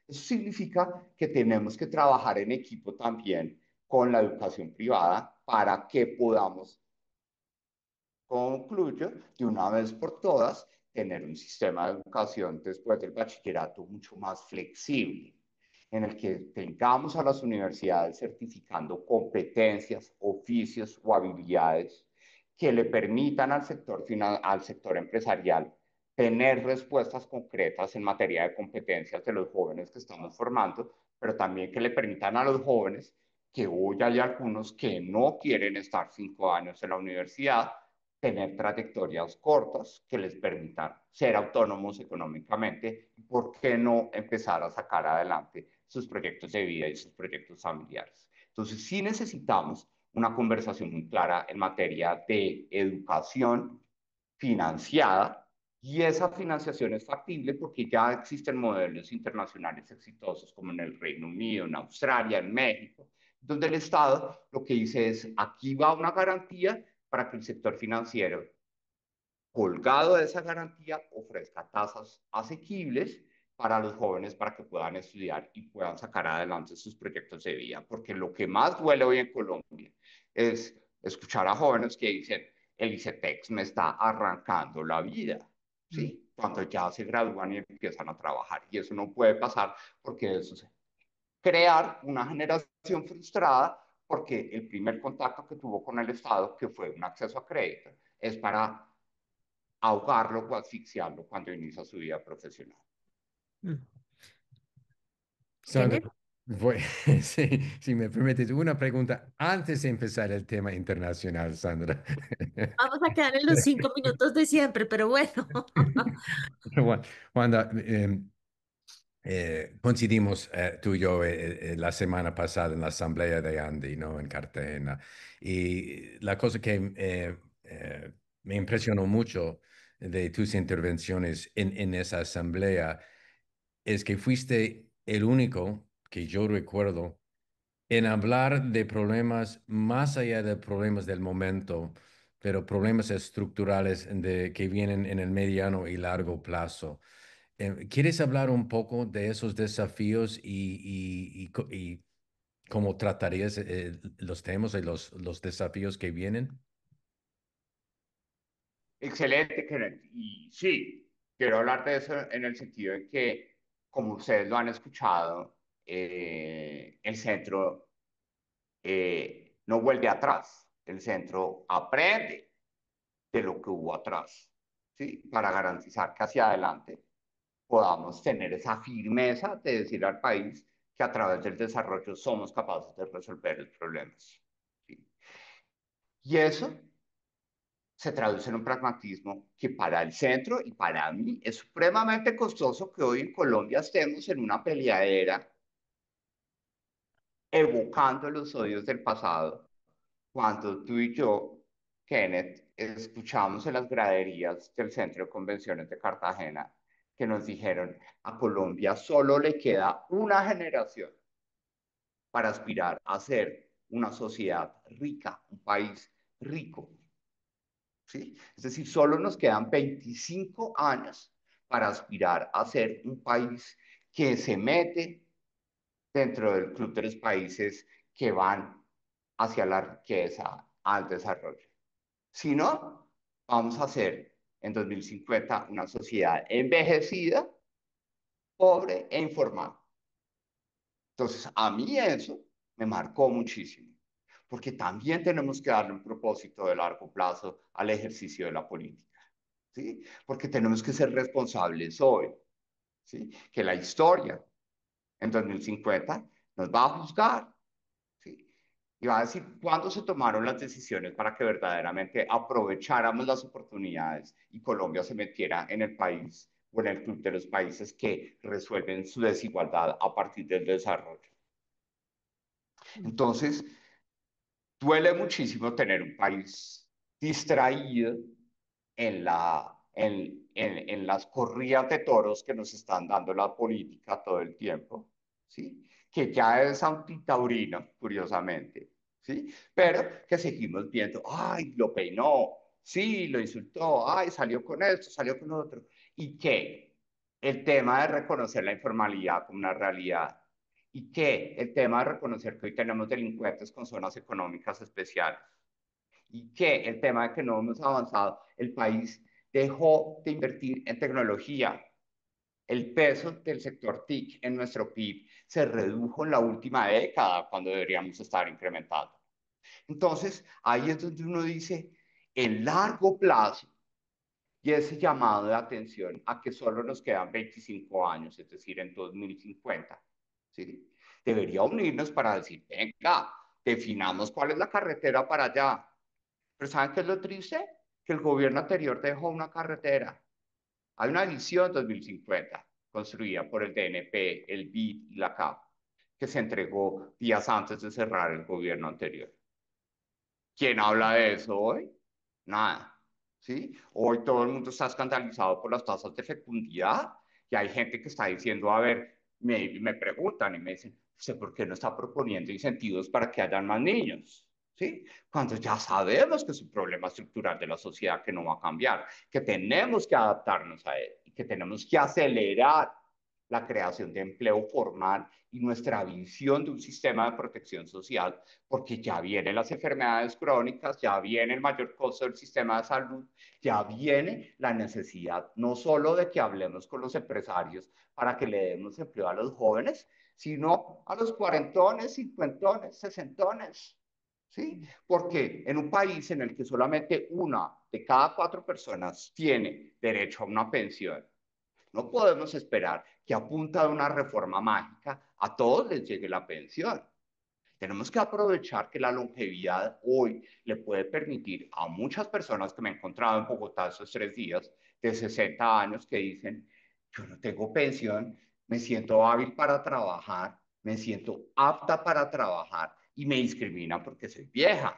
Eso significa que tenemos que trabajar en equipo también con la educación privada para que podamos, concluyo, de una vez por todas, tener un sistema de educación después del bachillerato mucho más flexible, en el que tengamos a las universidades certificando competencias, oficios o habilidades que le permitan al sector empresarial tener respuestas concretas en materia de competencias de los jóvenes que estamos formando, pero también que le permitan a los jóvenes, que hoy hay algunos que no quieren estar 5 años en la universidad, tener trayectorias cortas que les permitan ser autónomos económicamente y, ¿por qué no empezar a sacar adelante sus proyectos de vida y sus proyectos familiares? Entonces, sí necesitamos una conversación muy clara en materia de educación financiada, y esa financiación es factible porque ya existen modelos internacionales exitosos como en el Reino Unido, en Australia, en México, donde el Estado lo que dice es, aquí va una garantía para que el sector financiero, colgado de esa garantía, ofrezca tasas asequibles para los jóvenes para que puedan estudiar y puedan sacar adelante sus proyectos de vida. Porque lo que más duele hoy en Colombia es escuchar a jóvenes que dicen, el ICETEX me está arrancando la vida, Mm. ¿sí? Cuando ya se gradúan y empiezan a trabajar. Y eso no puede pasar porque eso es crear una generación frustrada porque el primer contacto que tuvo con el Estado, que fue un acceso a crédito, es para ahogarlo o asfixiarlo cuando inicia su vida profesional. Mm. Sandra, Kenneth, sí, si me permites, una pregunta antes de empezar el tema internacional, Sandra. vamos a quedar en los 5 minutos de siempre, pero bueno. Wanda, coincidimos tú y yo la semana pasada en la asamblea de Andy, ¿no? En Cartagena. Y la cosa que me impresionó mucho de tus intervenciones en esa asamblea es que fuiste el único que yo recuerdo en hablar de problemas más allá de problemas del momento, pero problemas estructurales que vienen en el mediano y largo plazo. ¿Quieres hablar un poco de esos desafíos y cómo tratarías los temas y los desafíos que vienen? Excelente, Kenneth. Y sí, quiero hablar de eso en el sentido de que, como ustedes lo han escuchado, el centro no vuelve atrás. El centro aprende de lo que hubo atrás, ¿sí? Para garantizar que hacia adelante podamos tener esa firmeza de decir al país que a través del desarrollo somos capaces de resolver los problemas. ¿Sí? Y eso se traduce en un pragmatismo que para el centro y para mí es supremamente costoso que hoy en Colombia estemos en una peleadera evocando los odios del pasado, cuando tú y yo, Kenneth, escuchamos en las graderías del Centro de Convenciones de Cartagena que nos dijeron, a Colombia solo le queda una generación para aspirar a ser una sociedad rica, un país rico, ¿sí? Es decir, solo nos quedan 25 años para aspirar a ser un país que se mete dentro del club de los países que van hacia la riqueza, al desarrollo. Si no, vamos a ser en 2050 una sociedad envejecida, pobre e informal. Entonces, a mí eso me marcó muchísimo, porque también tenemos que darle un propósito de largo plazo al ejercicio de la política, ¿sí? Porque tenemos que ser responsables hoy, ¿sí? Que la historia en 2050 nos va a juzgar, ¿sí? Y va a decir cuándo se tomaron las decisiones para que verdaderamente aprovecháramos las oportunidades y Colombia se metiera en el país o en el club de los países que resuelven su desigualdad a partir del desarrollo. Entonces, duele muchísimo tener un país distraído en las corridas de toros que nos están dando la política todo el tiempo, ¿sí? Que ya es antitaurino, curiosamente, ¿sí? Pero que seguimos viendo, ay, lo peinó, sí, lo insultó, ay, salió con esto, salió con otro. Y que el tema de reconocer la informalidad como una realidad y que el tema de reconocer que hoy tenemos delincuentes con zonas económicas especiales y que el tema de que no hemos avanzado, el país dejó de invertir en tecnología. El peso del sector TIC en nuestro PIB se redujo en la última década cuando deberíamos estar incrementando. Entonces, ahí es donde uno dice, en largo plazo, y ese llamado de atención a que solo nos quedan 25 años, es decir, en 2050, ¿sí? Debería unirnos para decir, venga, definamos cuál es la carretera para allá. Pero ¿saben qué es lo triste? Que el gobierno anterior dejó una carretera. Hay una visión 2050 construida por el DNP, el BID y la CAP, que se entregó días antes de cerrar el gobierno anterior. ¿Quién habla de eso hoy? Nada. ¿Sí? Hoy todo el mundo está escandalizado por las tasas de fecundidad y hay gente que está diciendo, a ver, me preguntan y me dicen, ¿usted por qué no está proponiendo incentivos para que hayan más niños? ¿Sí? Cuando ya sabemos que es un problema estructural de la sociedad que no va a cambiar, que tenemos que adaptarnos a él y que tenemos que acelerar la creación de empleo formal y nuestra visión de un sistema de protección social, porque ya vienen las enfermedades crónicas, ya viene el mayor costo del sistema de salud, ya viene la necesidad no solo de que hablemos con los empresarios para que le demos empleo a los jóvenes, sino a los cuarentones, cincuentones, sesentones. ¿Sí? Porque en un país en el que solamente una de cada cuatro personas tiene derecho a una pensión, no podemos esperar que a punta de una reforma mágica a todos les llegue la pensión. Tenemos que aprovechar que la longevidad hoy le puede permitir a muchas personas que me he encontrado en Bogotá estos 3 días de 60 años que dicen, yo no tengo pensión, me siento hábil para trabajar, me siento apta para trabajar y me discriminan porque soy vieja.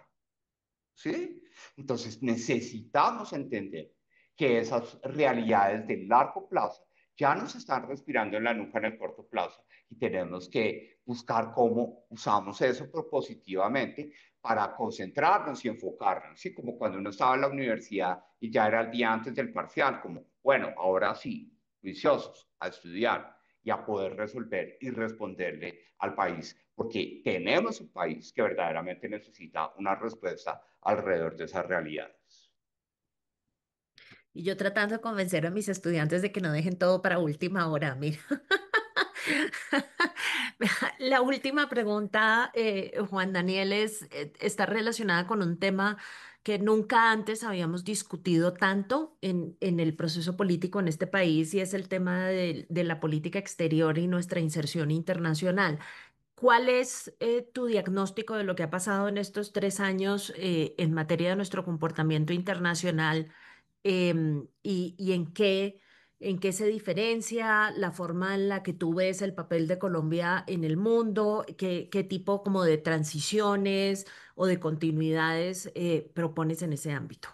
¿Sí? Entonces necesitamos entender que esas realidades de largo plazo ya nos están respirando en la nuca en el corto plazo y tenemos que buscar cómo usamos eso propositivamente para concentrarnos y enfocarnos, ¿sí? Como cuando uno estaba en la universidad y ya era el día antes del parcial, como, bueno, ahora sí, juiciosos, a estudiar y a poder resolver y responderle al país, porque tenemos un país que verdaderamente necesita una respuesta alrededor de esas realidades. Y yo tratando de convencer a mis estudiantes de que no dejen todo para última hora, mira. La última pregunta, Juan Daniel, está relacionada con un tema que nunca antes habíamos discutido tanto en el proceso político en este país y es el tema de la política exterior y nuestra inserción internacional. ¿Cuál es tu diagnóstico de lo que ha pasado en estos 3 años en materia de nuestro comportamiento internacional y en qué se diferencia la forma en la que tú ves el papel de Colombia en el mundo? ¿Qué tipo como de transiciones o de continuidades propones en ese ámbito?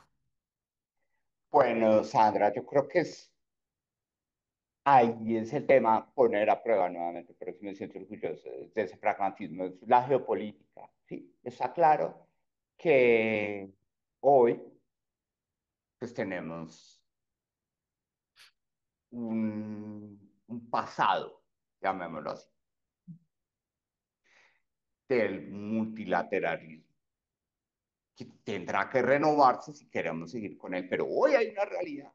Bueno, Sandra, yo creo que ahí es el tema poner a prueba nuevamente, por eso me siento orgulloso de ese pragmatismo, es la geopolítica. Sí, está claro que hoy pues tenemos un pasado, llamémoslo así, del multilateralismo, que tendrá que renovarse si queremos seguir con él, pero hoy hay una realidad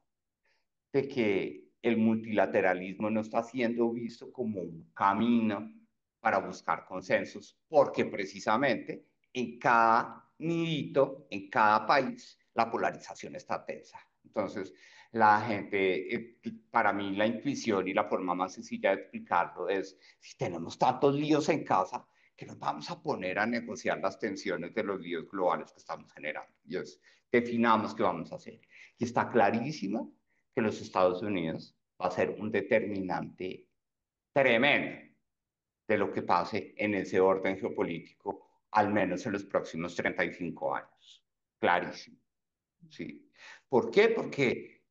de que el multilateralismo no está siendo visto como un camino para buscar consensos, porque precisamente en cada nidito, en cada país, la polarización está tensa. Entonces, la gente, para mí la intuición y la forma más sencilla de explicarlo es, si tenemos tantos líos en casa, que nos vamos a poner a negociar las tensiones de los líos globales que estamos generando. Y es, definamos qué vamos a hacer. Y está clarísimo que los Estados Unidos va a ser un determinante tremendo de lo que pase en ese orden geopolítico, al menos en los próximos 35 años. Clarísimo, ¿sí? ¿Por qué? Porque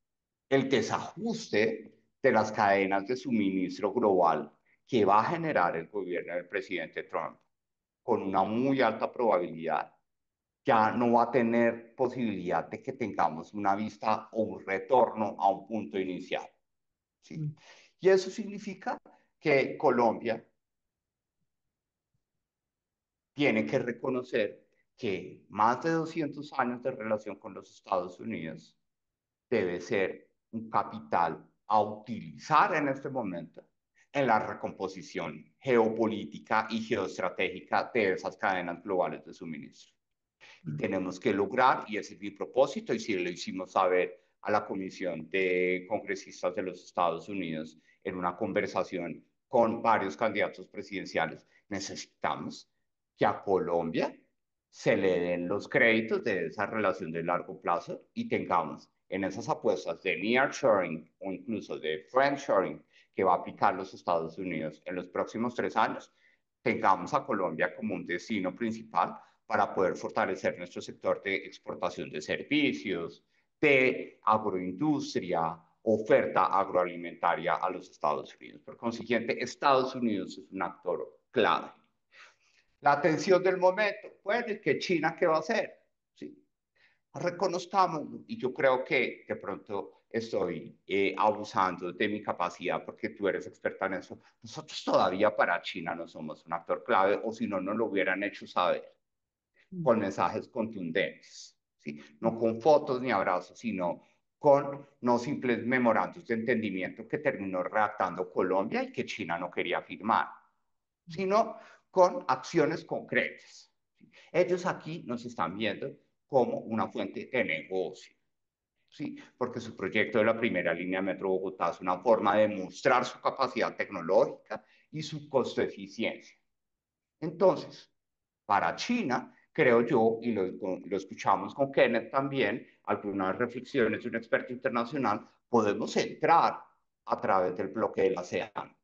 el desajuste de las cadenas de suministro global que va a generar el gobierno del presidente Trump, con una muy alta probabilidad, ya no va a tener posibilidad de que tengamos una vista o un retorno a un punto inicial. ¿Sí? Mm, Y eso significa que Colombia tiene que reconocer que más de 200 años de relación con los Estados Unidos debe ser un capital a utilizar en este momento en la recomposición geopolítica y geoestratégica de esas cadenas globales de suministro. Y mm, tenemos que lograr, y ese es mi propósito, y si lo hicimos saber a la Comisión de Congresistas de los Estados Unidos en una conversación con varios candidatos presidenciales, necesitamos que a Colombia se le den los créditos de esa relación de largo plazo y tengamos en esas apuestas de nearshoring o incluso de friendshoring que va a aplicar los Estados Unidos en los próximos 3 años, tengamos a Colombia como un destino principal para poder fortalecer nuestro sector de exportación de servicios, de agroindustria, oferta agroalimentaria a los Estados Unidos. Por consiguiente, Estados Unidos es un actor clave. La atención del momento, bueno, ¿qué China qué va a hacer? Sí, reconozcámoslo. Y yo creo que de pronto estoy abusando de mi capacidad porque tú eres experta en eso. Nosotros todavía para China no somos un actor clave o si no, no lo hubieran hecho saber mm, con mensajes contundentes, ¿sí? mm, No con fotos ni abrazos, sino con no simples memorandos de entendimiento que terminó redactando Colombia y que China no quería firmar, sino con acciones concretas. ¿Sí? Ellos aquí nos están viendo como una fuente de negocio, ¿sí? Porque su proyecto de la primera línea Metro Bogotá es una forma de mostrar su capacidad tecnológica y su costo eficiencia. Entonces, para China, creo yo, y lo escuchamos con Kenneth también, algunas reflexiones de un experto internacional, podemos entrar a través del bloque de la ASEAN,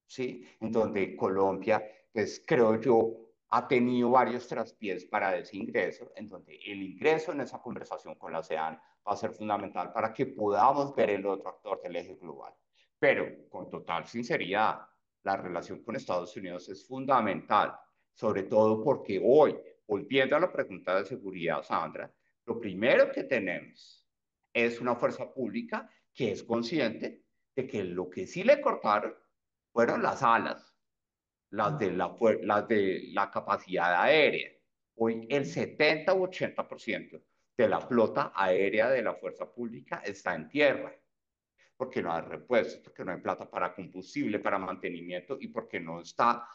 ¿sí? En donde Colombia, pues creo yo, ha tenido varios traspiés para ese ingreso, en donde el ingreso en esa conversación con la ASEAN va a ser fundamental para que podamos ver el otro actor del eje global. Pero con total sinceridad, la relación con Estados Unidos es fundamental, sobre todo porque hoy, volviendo a la pregunta de seguridad, Sandra, lo primero que tenemos es una fuerza pública que es consciente de que lo que sí le cortaron fueron las alas, mm, las de la capacidad aérea. Hoy el 70 u 80% de la flota aérea de la fuerza pública está en tierra. porque no hay repuestos, porque no hay plata para combustible, para mantenimiento y porque no está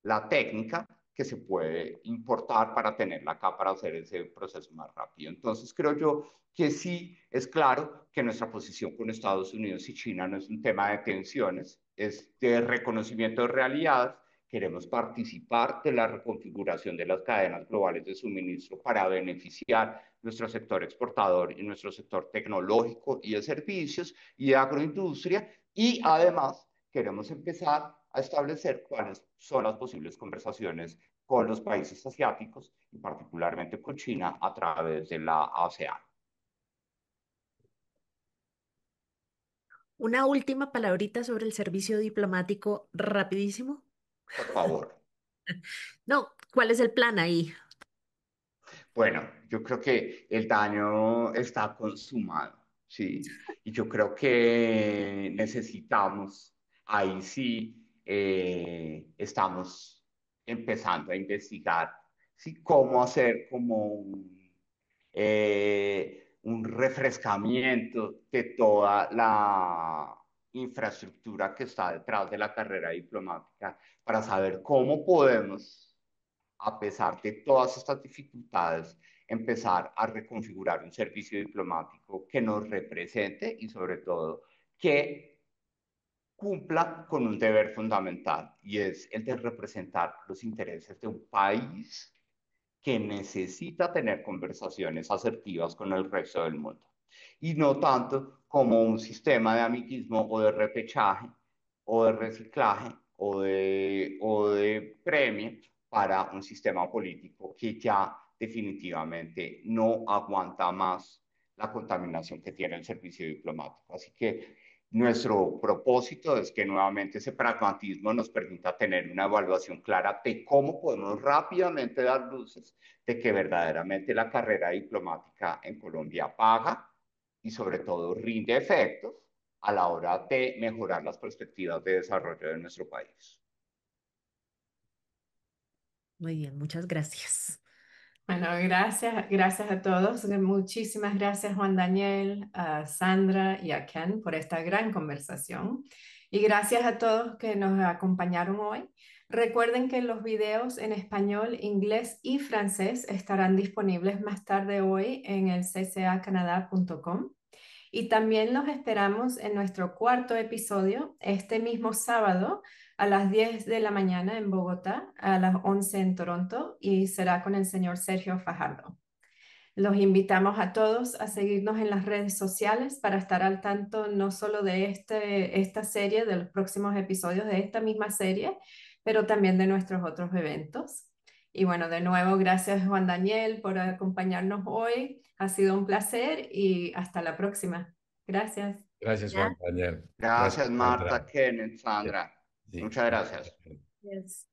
la técnica que se puede importar para tenerla acá para hacer ese proceso más rápido. Entonces creo yo que sí es claro que nuestra posición con Estados Unidos y China no es un tema de tensiones, es de reconocimiento de realidades. Queremos participar de la reconfiguración de las cadenas globales de suministro para beneficiar nuestro sector exportador y nuestro sector tecnológico y de servicios y de agroindustria. Y además queremos empezar a establecer cuáles son las posibles conversaciones con los países asiáticos y particularmente con China a través de la ASEAN. Una última palabrita sobre el servicio diplomático, rapidísimo. Por favor. No, ¿cuál es el plan ahí? Bueno, yo creo que el daño está consumado, ¿sí? Y yo creo que necesitamos, ahí sí, estamos empezando a investigar, ¿sí? Cómo hacer como un refrescamiento de toda la infraestructura que está detrás de la carrera diplomática para saber cómo podemos, a pesar de todas estas dificultades, empezar a reconfigurar un servicio diplomático que nos represente y sobre todo que cumpla con un deber fundamental y es el de representar los intereses de un país que necesita tener conversaciones asertivas con el resto del mundo y no tanto como un sistema de amiguismo o de repechaje o de reciclaje o de premio para un sistema político que ya definitivamente no aguanta más la contaminación que tiene el servicio diplomático. Así que nuestro propósito es que nuevamente ese pragmatismo nos permita tener una evaluación clara de cómo podemos rápidamente dar luces de que verdaderamente la carrera diplomática en Colombia paga y sobre todo rinde efectos a la hora de mejorar las perspectivas de desarrollo de nuestro país. Muy bien, muchas gracias. Bueno, gracias a todos. Muchísimas gracias Juan Daniel, a Sandra y a Ken por esta gran conversación. Y gracias a todos que nos acompañaron hoy. Recuerden que los videos en español, inglés y francés estarán disponibles más tarde hoy en el ccacanadá.com. Y también los esperamos en nuestro cuarto episodio este mismo sábado a las 10 de la mañana en Bogotá, a las 11 en Toronto y será con el señor Sergio Fajardo. Los invitamos a todos a seguirnos en las redes sociales para estar al tanto no solo de esta serie, de los próximos episodios de esta misma serie, pero también de nuestros otros eventos. Y bueno, de nuevo, gracias Juan Daniel por acompañarnos hoy. Ha sido un placer y hasta la próxima. Gracias. Gracias, Juan Daniel. Gracias, Gracias, Sandra. Marta, Kenneth, Sandra. Sí. Muchas gracias. Gracias.